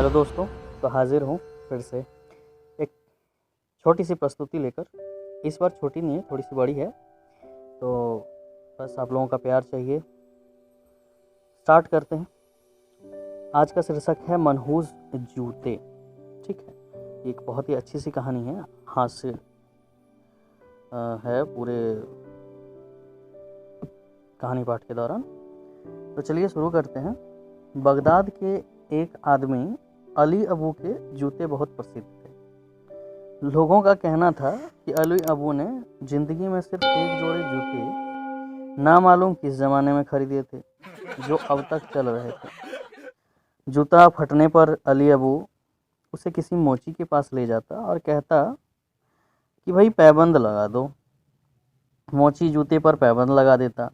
Hello दोस्तों, तो हाज़िर हूँ फिर से एक छोटी सी प्रस्तुति लेकर। इस बार छोटी नहीं है, थोड़ी सी बड़ी है, तो बस आप लोगों का प्यार चाहिए। स्टार्ट करते हैं। आज का शीर्षक है मनहूस जूते। ठीक है, ये एक बहुत ही अच्छी सी कहानी है, हास्य है पूरे कहानी पाठ के दौरान। तो चलिए शुरू करते हैं। बगदाद के एक आदमी अली अबू के जूते बहुत प्रसिद्ध थे। लोगों का कहना था कि अली अबू ने ज़िंदगी में सिर्फ एक जोड़े जूते नामालूम किस ज़माने में खरीदे थे, जो अब तक चल रहे थे। जूता फटने पर अली अबू उसे किसी मोची के पास ले जाता और कहता कि भाई पैबंद लगा दो। मोची जूते पर पैबंद लगा देता।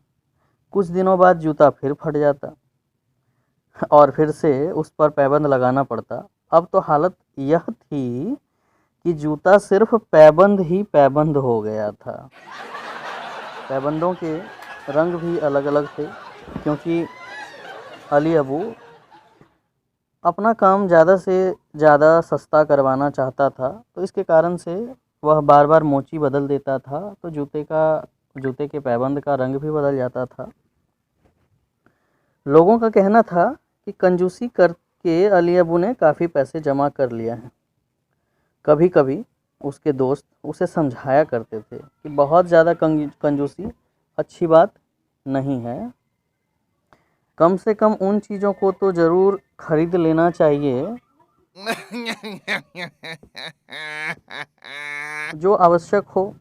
कुछ दिनों बाद जूता फिर फट जाता और फिर से उस पर पैबंद लगाना पड़ता। अब तो हालत यह थी कि जूता सिर्फ पैबंद ही पैबंद हो गया था। पैबंदों के रंग भी अलग अलग थे, क्योंकि अली अबू अपना काम ज़्यादा से ज़्यादा सस्ता करवाना चाहता था, तो इसके कारण से वह बार बार मोची बदल देता था, तो जूते के पैबंद का रंग भी बदल जाता था। लोगों का कहना था कि कंजूसी करके अली अबू ने काफ़ी पैसे जमा कर लिया है। कभी कभी उसके दोस्त उसे समझाया करते थे कि बहुत ज़्यादा कंजूसी अच्छी बात नहीं है, कम से कम उन चीज़ों को तो ज़रूर खरीद लेना चाहिए जो आवश्यक हो,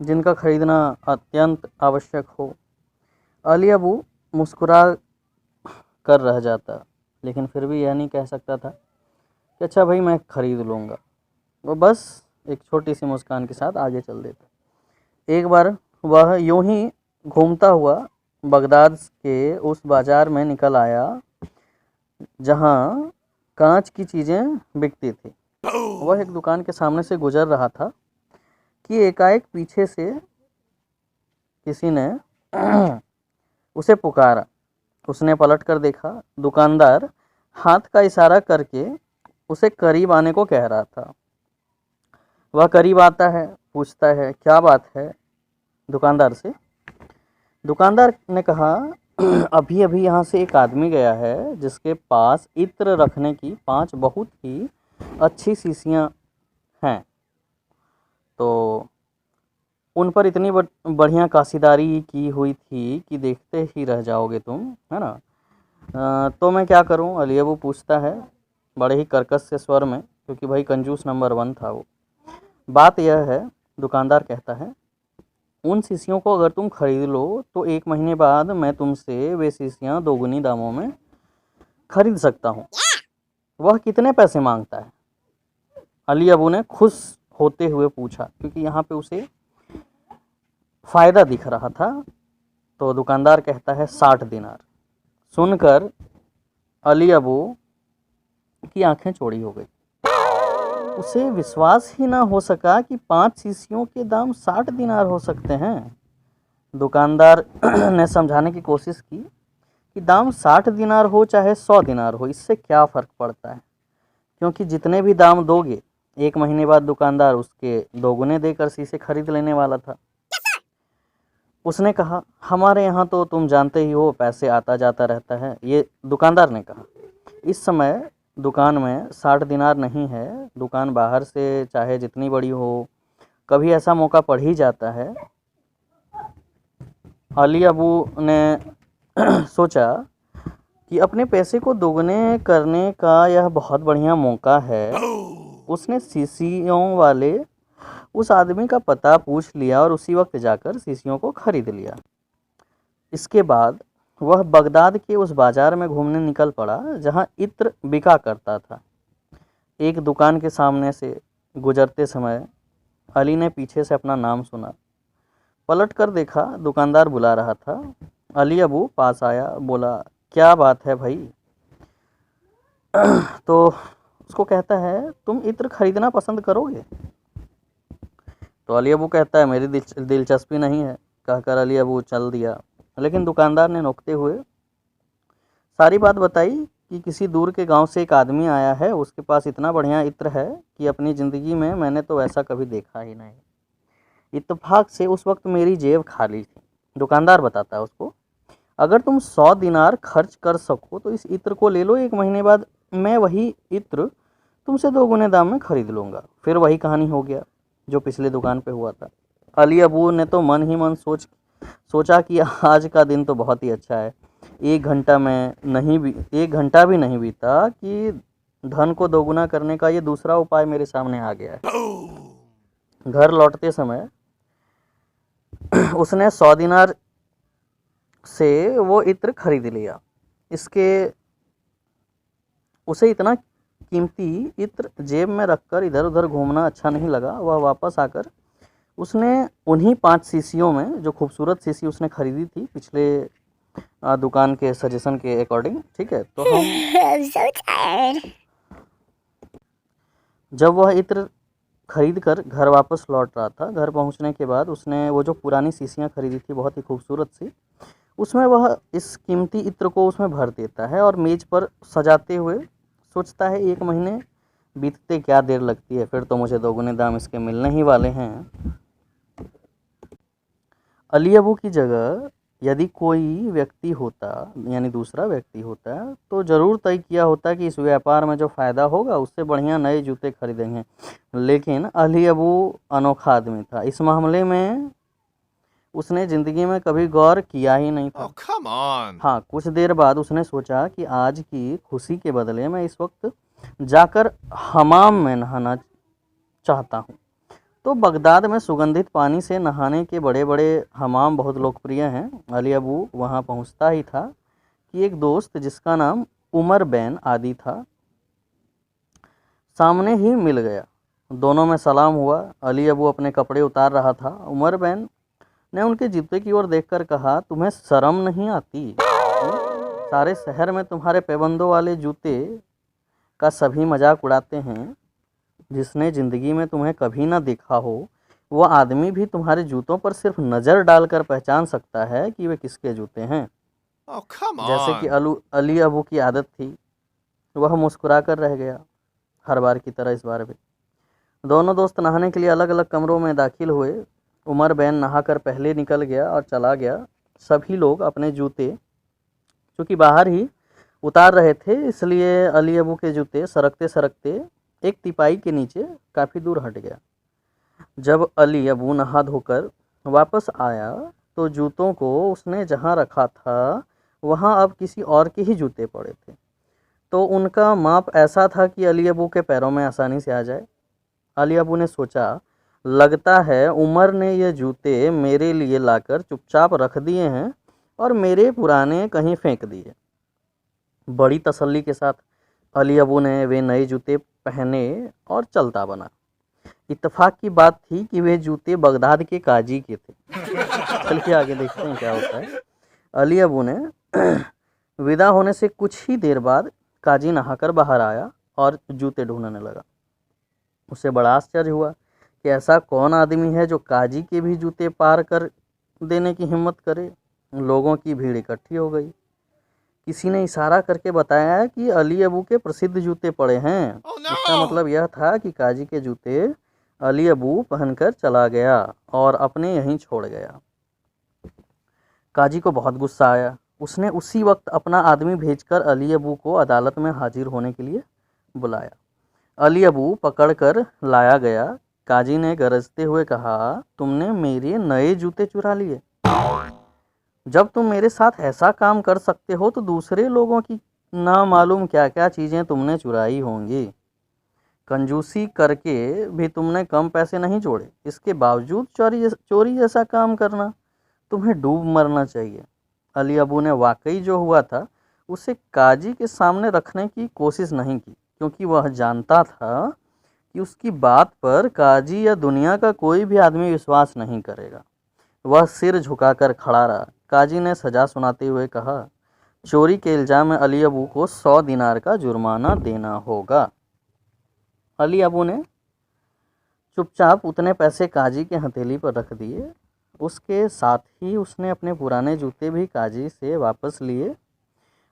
जिनका खरीदना अत्यंत आवश्यक हो। अली अबू मुस्कुरा कर रह जाता, लेकिन फिर भी यह नहीं कह सकता था कि अच्छा भाई मैं ख़रीद लूँगा। वो बस एक छोटी सी मुस्कान के साथ आगे चल देता। एक बार वह यूं ही घूमता हुआ बगदाद के उस बाज़ार में निकल आया जहां कांच की चीज़ें बिकती थी। वह एक दुकान के सामने से गुजर रहा था कि एकाएक पीछे से किसी ने उसे पुकारा। उसने पलट कर देखा। दुकानदार हाथ का इशारा करके उसे करीब आने को कह रहा था। वह करीब आता है, पूछता है क्या बात है दुकानदार से। दुकानदार ने कहा अभी अभी यहाँ से एक आदमी गया है जिसके पास इत्र रखने की 5 बहुत ही अच्छी शीशियाँ हैं, तो उन पर इतनी बढ़िया काशीदारी की हुई थी कि देखते ही रह जाओगे तुम, है ना। तो मैं क्या करूं, अली अबू पूछता है बड़े ही कर्कश से स्वर में, क्योंकि भाई कंजूस नंबर 1 था वो। बात यह है, दुकानदार कहता है, उन शीशियों को अगर तुम खरीद लो तो 1 महीने बाद मैं तुमसे वे शीशियाँ दोगुनी दामों में खरीद सकता हूँ। वह कितने पैसे मांगता है? अली अबू ने खुश होते हुए पूछा, क्योंकि यहाँ पे उसे फ़ायदा दिख रहा था। तो दुकानदार कहता है 60 दिनार। सुनकर अली अबू की आंखें चौड़ी हो गई। उसे विश्वास ही ना हो सका कि 5 शीशियों के दाम 60 दिनार हो सकते हैं। दुकानदार ने समझाने की कोशिश की कि दाम 60 दिनार हो चाहे 100 दिनार हो, इससे क्या फ़र्क पड़ता है, क्योंकि जितने भी दाम दोगे 1 महीने बाद दुकानदार उसके दोगुने देकर शीशे खरीद लेने वाला था। उसने कहा हमारे यहाँ तो तुम जानते ही हो पैसे आता जाता रहता है। ये दुकानदार ने कहा, इस समय दुकान में 60 दिनार नहीं है। दुकान बाहर से चाहे जितनी बड़ी हो, कभी ऐसा मौका पड़ ही जाता है। अली अबू ने सोचा कि अपने पैसे को दोगुने करने का यह बहुत बढ़िया मौका है। उसने शीशियों वाले उस आदमी का पता पूछ लिया और उसी वक्त जाकर शीशियों को खरीद लिया। इसके बाद वह बगदाद के उस बाज़ार में घूमने निकल पड़ा जहां इत्र बिका करता था। एक दुकान के सामने से गुजरते समय अली ने पीछे से अपना नाम सुना। पलट कर देखा, दुकानदार बुला रहा था। अली अबू पास आया, बोला क्या बात है भाई। तो उसको कहता है तुम इत्र खरीदना पसंद करोगे? तो अली अबू कहता है मेरी दिलचस्पी नहीं है। कहकर अली अबू चल दिया, लेकिन दुकानदार ने नोकते हुए सारी बात बताई कि किसी दूर के गांव से एक आदमी आया है, उसके पास इतना बढ़िया इत्र है कि अपनी ज़िंदगी में मैंने तो ऐसा कभी देखा ही नहीं। इत्तेफाक से उस वक्त मेरी जेब खाली थी। दुकानदार बताता है उसको, अगर तुम 100 दिनार खर्च कर सको तो इस इत्र को ले लो, 1 महीने बाद मैं वही इत्र तुमसे 2 गुने दाम में खरीद लूँगा। फिर वही कहानी हो गया जो पिछले दुकान पे हुआ था। अली अबू ने तो मन ही मन सोचा कि आज का दिन तो बहुत ही अच्छा है। 1 घंटा भी नहीं बीता कि धन को दोगुना करने का ये दूसरा उपाय मेरे सामने आ गया है। घर लौटते समय उसने 100 दिनार से वो इत्र खरीद लिया। इसके उसे इतना कीमती इत्र जेब में रखकर इधर उधर घूमना अच्छा नहीं लगा। वह वापस आकर उसने उन्हीं 5 शीशियों में, जो खूबसूरत शीशी उसने खरीदी थी पिछले दुकान के सजेशन के अकॉर्डिंग, ठीक है, तो हम I'm so tired. जब वह इत्र खरीद कर घर वापस लौट रहा था, घर पहुंचने के बाद उसने वो जो पुरानी शीशियाँ खरीदी थी बहुत ही खूबसूरत सी, उसमें वह इस कीमती इत्र को उसमें भर देता है और मेज पर सजाते हुए सोचता है 1 महीने बीतते क्या देर लगती है, फिर तो मुझे 2 गुने दाम इसके मिलने ही वाले हैं। अली अबू की जगह यदि कोई व्यक्ति होता, यानी दूसरा व्यक्ति होता, तो ज़रूर तय किया होता कि इस व्यापार में जो फ़ायदा होगा उससे बढ़िया नए जूते खरीदेंगे। लेकिन अली अबू अनोखा आदमी था। इस मामले में उसने ज़िंदगी में कभी गौर किया ही नहीं था। Oh, come on. हाँ, कुछ देर बाद उसने सोचा कि आज की खुशी के बदले मैं इस वक्त जाकर हमाम में नहाना चाहता हूँ। तो बगदाद में सुगंधित पानी से नहाने के बड़े बड़े हमाम बहुत लोकप्रिय हैं। अली अबू वहाँ पहुँचता ही था कि एक दोस्त जिसका नाम उमर बैन आदि था, सामने ही मिल गया। दोनों में सलाम हुआ। अली अबू अपने कपड़े उतार रहा था। उमर बैन ने उनके जूते की ओर देखकर कहा, तुम्हें शर्म नहीं आती? सारे शहर में तुम्हारे पैबंदों वाले जूते का सभी मजाक उड़ाते हैं। जिसने ज़िंदगी में तुम्हें कभी ना देखा हो, वह आदमी भी तुम्हारे जूतों पर सिर्फ नज़र डालकर पहचान सकता है कि वे किसके जूते हैं। Oh, come जैसे कि on. अली अबू की आदत थी, वह मुस्कुरा कर रह गया, हर बार की तरह इस बार भी। दोनों दोस्त नहाने के लिए अलग अलग कमरों में दाखिल हुए। उमर बैन नहाकर पहले निकल गया और चला गया। सभी लोग अपने जूते चूँकि बाहर ही उतार रहे थे, इसलिए अली अबू के जूते सरकते सरकते एक तिपाई के नीचे काफ़ी दूर हट गया। जब अली अबू नहा धोकर वापस आया तो जूतों को उसने जहाँ रखा था वहाँ अब किसी और के ही जूते पड़े थे। तो उनका माप ऐसा था कि अली अबू के पैरों में आसानी से आ जाए। अली अबू ने सोचा, लगता है उमर ने ये जूते मेरे लिए लाकर चुपचाप रख दिए हैं और मेरे पुराने कहीं फेंक दिए। बड़ी तसल्ली के साथ अली अबू ने वे नए जूते पहने और चलता बना। इत्तेफाक की बात थी कि वे जूते बगदाद के काजी के थे। चलिए आगे देखते हैं क्या होता है। अली अबू ने विदा होने से कुछ ही देर बाद काजी नहाकर बाहर आया और जूते ढूंढने लगा। उसे बड़ा आश्चर्य हुआ कि ऐसा कौन आदमी है जो काजी के भी जूते पार कर देने की हिम्मत करे। लोगों की भीड़ इकट्ठी हो गई। किसी ने इशारा करके बताया कि अली अबू के प्रसिद्ध जूते पड़े हैं। Oh, इसका no. मतलब यह था कि काजी के जूते अली अबू पहनकर चला गया और अपने यहीं छोड़ गया। काजी को बहुत गुस्सा आया। उसने उसी वक्त अपना आदमी भेजकर अली अबू को अदालत में हाजिर होने के लिए बुलाया। अली अबू पकड़कर लाया गया। काजी ने गरजते हुए कहा, तुमने मेरे नए जूते चुरा लिए। जब तुम मेरे साथ ऐसा काम कर सकते हो तो दूसरे लोगों की ना मालूम क्या क्या चीज़ें तुमने चुराई होंगी। कंजूसी करके भी तुमने कम पैसे नहीं जोड़े, इसके बावजूद चोरी जैसा काम करना, तुम्हें डूब मरना चाहिए। अली अबू ने वाकई जो हुआ था उसे काजी के सामने रखने की कोशिश नहीं की, क्योंकि वह जानता था कि उसकी बात पर काजी या दुनिया का कोई भी आदमी विश्वास नहीं करेगा। वह सिर झुकाकर खड़ा रहा। काजी ने सजा सुनाते हुए कहा, चोरी के इल्ज़ाम में अली अबू को 100 दिनार का जुर्माना देना होगा। अली अबू ने चुपचाप उतने पैसे काजी के हथेली पर रख दिए। उसके साथ ही उसने अपने पुराने जूते भी काजी से वापस लिए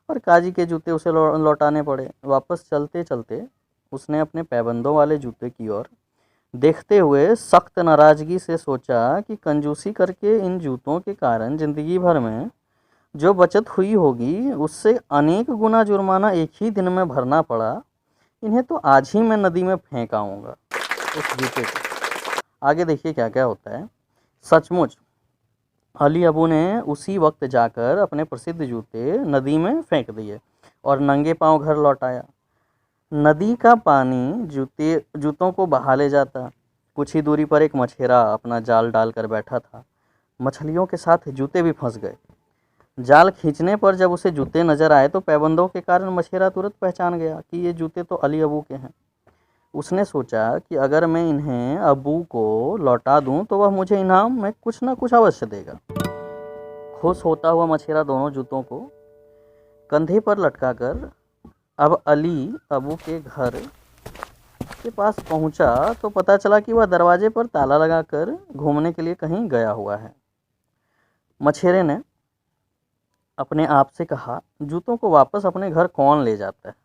और काजी के जूते उसे लौटाने पड़े। वापस चलते चलते उसने अपने पैबंदों वाले जूते की ओर देखते हुए सख्त नाराज़गी से सोचा कि कंजूसी करके इन जूतों के कारण ज़िंदगी भर में जो बचत हुई होगी उससे अनेक गुना जुर्माना एक ही दिन में भरना पड़ा। इन्हें तो आज ही मैं नदी में फेंक आऊँगा, उस जूते को। आगे देखिए क्या क्या होता है। सचमुच अली अबू ने उसी वक्त जाकर अपने प्रसिद्ध जूते नदी में फेंक दिए और नंगे पांव घर लौट आया। नदी का पानी जूतों को बहा ले जाता। कुछ ही दूरी पर एक मछेरा अपना जाल डालकर बैठा था। मछलियों के साथ जूते भी फंस गए। जाल खींचने पर जब उसे जूते नजर आए तो पैबंदों के कारण मछेरा तुरंत पहचान गया कि ये जूते तो अली अबू के हैं। उसने सोचा कि अगर मैं इन्हें अबू को लौटा दूं तो वह मुझे इनाम में कुछ ना कुछ अवश्य देगा। खुश होता हुआ मछेरा दोनों जूतों को कंधे पर लटकाकर अब अली अबू के घर के पास पहुंचा तो पता चला कि वह दरवाजे पर ताला लगाकर घूमने के लिए कहीं गया हुआ है। मछेरे ने अपने आप से कहा, जूतों को वापस अपने घर कौन ले जाता है?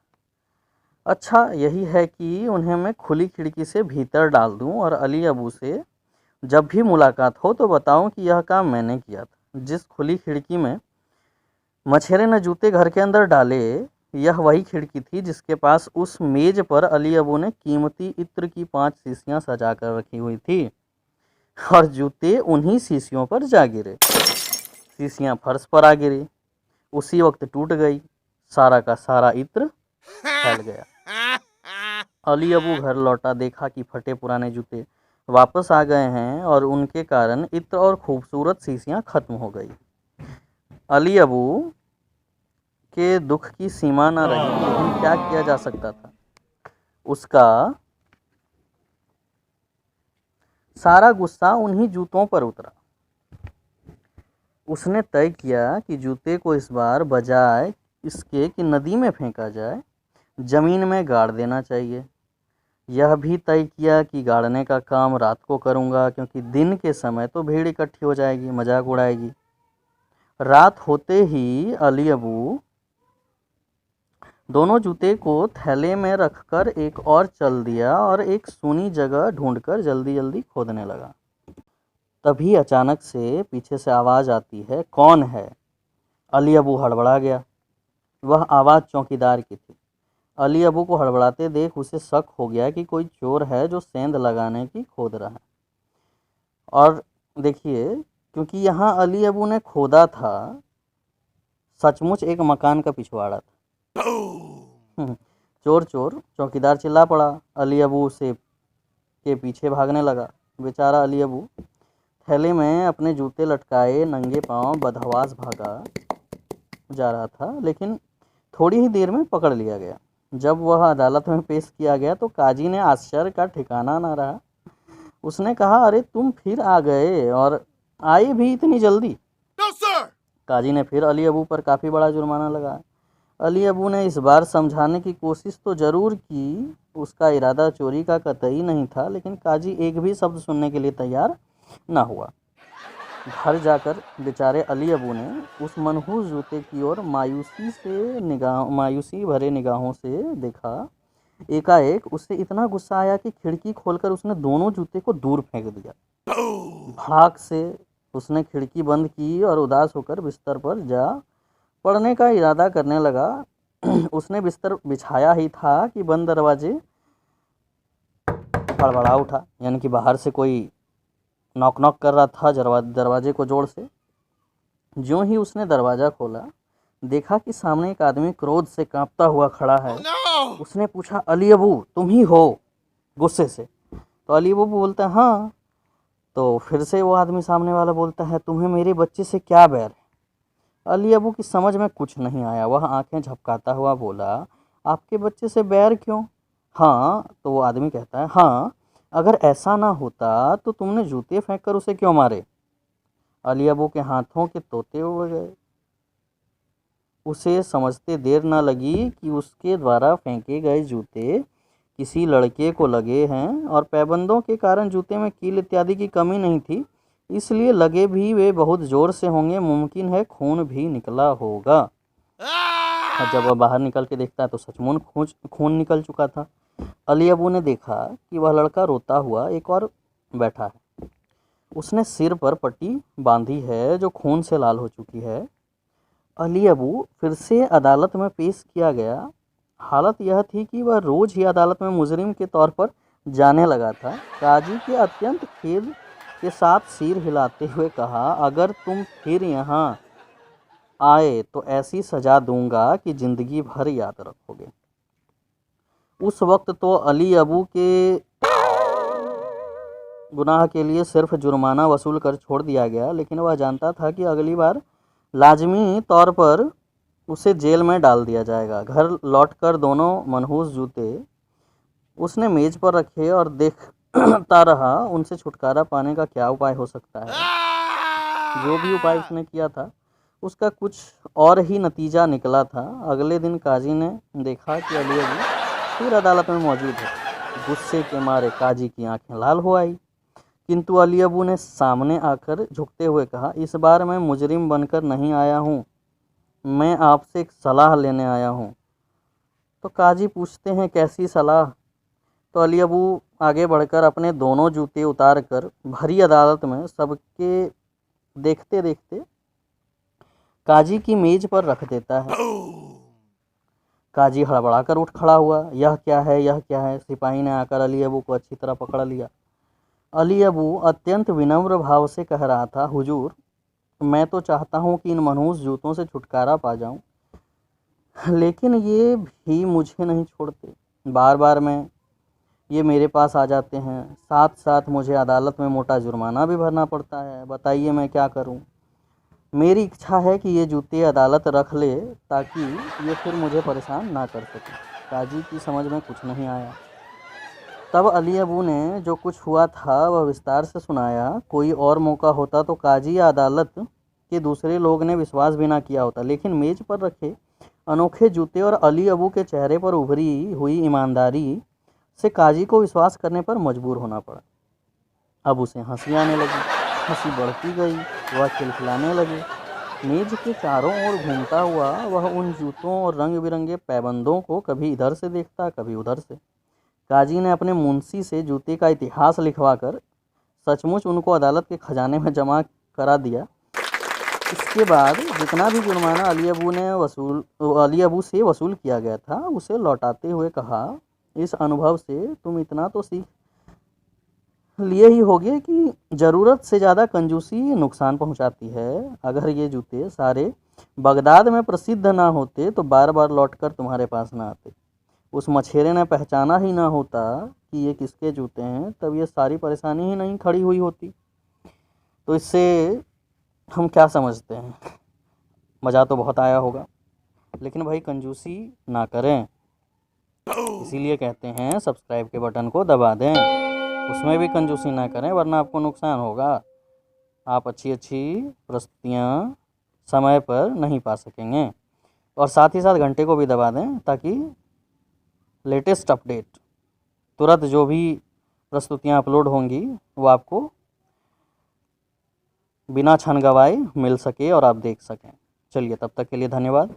अच्छा यही है कि उन्हें मैं खुली खिड़की से भीतर डाल दूं और अली अबू से जब भी मुलाकात हो तो बताऊं कि यह काम मैंने किया था। जिस खुली खिड़की में मछेरे ने जूते घर के अंदर डाले, यह वही खिड़की थी जिसके पास उस मेज पर अली अबू ने कीमती इत्र की 5 शीशियां सजा कर रखी हुई थी और जूते उन्हीं शीशियों पर जा गिरे। शीशियां फर्श पर आ गिरी। उसी वक्त टूट गई। सारा का सारा इत्र फैल गया। अली अबू घर लौटा, देखा कि फटे पुराने जूते वापस आ गए हैं और उनके कारण इत्र और खूबसूरत शीशियां खत्म हो गई। अली अबू के दुख की सीमा न रही, लेकिन क्या किया जा सकता था। उसका सारा गुस्सा उन्हीं जूतों पर उतरा। उसने तय किया कि जूते को इस बार बजाय इसके कि नदी में फेंका जाए, ज़मीन में गाड़ देना चाहिए। यह भी तय किया कि गाड़ने का काम रात को करूँगा, क्योंकि दिन के समय तो भीड़ इकट्ठी हो जाएगी, मजाक उड़ाएगी। रात होते ही अली अबू दोनों जूते को थैले में रखकर एक और चल दिया और एक सूनी जगह ढूंढकर जल्दी जल्दी खोदने लगा। तभी अचानक से पीछे से आवाज़ आती है, कौन है? अली अबू हड़बड़ा गया। वह आवाज़ चौकीदार की थी। अली अबू को हड़बड़ाते देख उसे शक हो गया कि कोई चोर है जो सेंध लगाने की खोद रहा है। और देखिए, क्योंकि यहाँ अली अबू ने खोदा था, सचमुच एक मकान का पिछवाड़ा था। चोर चोर, चौकीदार चिल्ला पड़ा। अली अबू से के पीछे भागने लगा। बेचारा अली अबू थैले में अपने जूते लटकाए नंगे पांव बदहवास भागा जा रहा था, लेकिन थोड़ी ही देर में पकड़ लिया गया। जब वह अदालत में पेश किया गया तो काजी ने आश्चर्य का ठिकाना न रहा। उसने कहा, अरे तुम फिर आ गए और आए भी इतनी जल्दी? No, sir! काजी ने फिर अली अबू पर काफ़ी बड़ा जुर्माना लगाया। अली अबू ने इस बार समझाने की कोशिश तो ज़रूर की, उसका इरादा चोरी का कतई नहीं था, लेकिन काजी एक भी शब्द सुनने के लिए तैयार न हुआ। घर जाकर बेचारे अली अबू ने उस मनहूस जूते की ओर मायूसी भरे निगाहों से देखा। एकाएक उसे इतना गुस्सा आया कि खिड़की खोलकर उसने दोनों जूते को दूर फेंक दिया। भाग से उसने खिड़की बंद की और उदास होकर बिस्तर पर जा पड़ने का इरादा करने लगा। उसने बिस्तर बिछाया ही था कि बंद दरवाजे हड़बड़ा उठा, यानी कि बाहर से कोई नॉक नॉक कर रहा था दरवाजे को जोर से। ज्यों ही उसने दरवाज़ा खोला, देखा कि सामने एक आदमी क्रोध से कांपता हुआ खड़ा है। No! उसने पूछा, अली अबू तुम ही हो? गुस्से से। तो अली अबू बोलता है, हाँ। तो फिर से वो आदमी सामने वाला बोलता है, तुम्हें मेरे बच्चे से क्या बैर है? अली अबू की समझ में कुछ नहीं आया। वह आंखें झपकाता हुआ बोला, आपके बच्चे से बैर क्यों? हाँ। तो वो आदमी कहता है, हाँ, अगर ऐसा ना होता तो तुमने जूते फेंक कर उसे क्यों मारे? अली अबू के हाथों के तोते उड़ गए। उसे समझते देर न लगी कि उसके द्वारा फेंके गए जूते किसी लड़के को लगे हैं और पैबंदों के कारण जूते में कील इत्यादि की कमी नहीं थी, इसलिए लगे भी वे बहुत ज़ोर से होंगे। मुमकिन है खून भी निकला होगा। और जब वह बाहर निकल के देखता है तो सचमुच खून निकल चुका था। अली अबू ने देखा कि वह लड़का रोता हुआ एक और बैठा है। उसने सिर पर पट्टी बांधी है जो खून से लाल हो चुकी है। अली अबू फिर से अदालत में पेश किया गया। हालत यह थी कि वह रोज़ ही अदालत में मुजरिम के तौर पर जाने लगा था। काजी के अत्यंत खेद के साथ सिर हिलाते हुए कहा, अगर तुम फिर यहाँ आए तो ऐसी सज़ा दूंगा कि ज़िंदगी भर याद रखोगे। उस वक्त तो अली अबू के गुनाह के लिए सिर्फ जुर्माना वसूल कर छोड़ दिया गया, लेकिन वह जानता था कि अगली बार लाजमी तौर पर उसे जेल में डाल दिया जाएगा। घर लौटकर दोनों मनहूस जूते उसने मेज पर रखे और देखता रहा उनसे छुटकारा पाने का क्या उपाय हो सकता है। जो भी उपाय उसने किया था उसका कुछ और ही नतीजा निकला था। अगले दिन काजी ने देखा कि अली अबू फिर अदालत में मौजूद है। गुस्से के मारे काजी की आंखें लाल हो आई, किंतु अली अबू ने सामने आकर झुकते हुए कहा, इस बार मैं मुजरिम बनकर नहीं आया हूँ, मैं आपसे एक सलाह लेने आया हूँ। तो काजी पूछते हैं, कैसी सलाह? तो अली अबू आगे बढ़कर अपने दोनों जूते उतार कर भरी अदालत में सबके देखते देखते काजी की मेज पर रख देता है। काजी हड़बड़ाकर उठ खड़ा हुआ। यह क्या है, यह क्या है? सिपाही ने आकर अली अबू को अच्छी तरह पकड़ लिया। अली अबू अत्यंत विनम्र भाव से कह रहा था, हुजूर, मैं तो चाहता हूँ कि इन मनहूस जूतों से छुटकारा पा जाऊँ, लेकिन ये भी मुझे नहीं छोड़ते। बार बार ये मेरे पास आ जाते हैं, साथ साथ मुझे अदालत में मोटा जुर्माना भी भरना पड़ता है। बताइए मैं क्या करूं? मेरी इच्छा है कि ये जूते अदालत रख ले ताकि ये फिर मुझे परेशान ना कर सके। काजी की समझ में कुछ नहीं आया। तब अली अबू ने जो कुछ हुआ था वह विस्तार से सुनाया। कोई और मौका होता तो काजी या अदालत के दूसरे लोग ने विश्वास भी ना किया होता, लेकिन मेज पर रखे अनोखे जूते और अली अबू के चेहरे पर उभरी हुई ईमानदारी से काजी को विश्वास करने पर मजबूर होना पड़ा। अब उसे हंसी आने लगी, हंसी बढ़ती गई, वह खिलखिलाने लगे। मेज के चारों ओर घूमता हुआ वह उन जूतों और रंग बिरंगे पैबंदों को कभी इधर से देखता, कभी उधर से। काजी ने अपने मुंशी से जूते का इतिहास लिखवाकर सचमुच उनको अदालत के खजाने में जमा करा दिया। इसके बाद जितना भी जुर्माना अली अबू से वसूल किया गया था उसे लौटाते हुए कहा, इस अनुभव से तुम इतना तो सीख लिए ही होगे कि ज़रूरत से ज़्यादा कंजूसी नुकसान पहुंचाती है। अगर ये जूते सारे बगदाद में प्रसिद्ध ना होते तो बार बार लौटकर तुम्हारे पास ना आते। उस मछेरे ने पहचाना ही ना होता कि ये किसके जूते हैं, तब ये सारी परेशानी ही नहीं खड़ी हुई होती। तो इससे हम क्या समझते हैं? मज़ा तो बहुत आया होगा, लेकिन भाई कंजूसी ना करें। इसीलिए कहते हैं सब्सक्राइब के बटन को दबा दें, उसमें भी कंजूसी ना करें वरना आपको नुकसान होगा। आप अच्छी अच्छी प्रस्तुतियाँ समय पर नहीं पा सकेंगे। और साथ ही साथ घंटे को भी दबा दें ताकि लेटेस्ट अपडेट तुरंत जो भी प्रस्तुतियाँ अपलोड होंगी वो आपको बिना छन गवाए मिल सके और आप देख सकें। चलिए, तब तक के लिए धन्यवाद।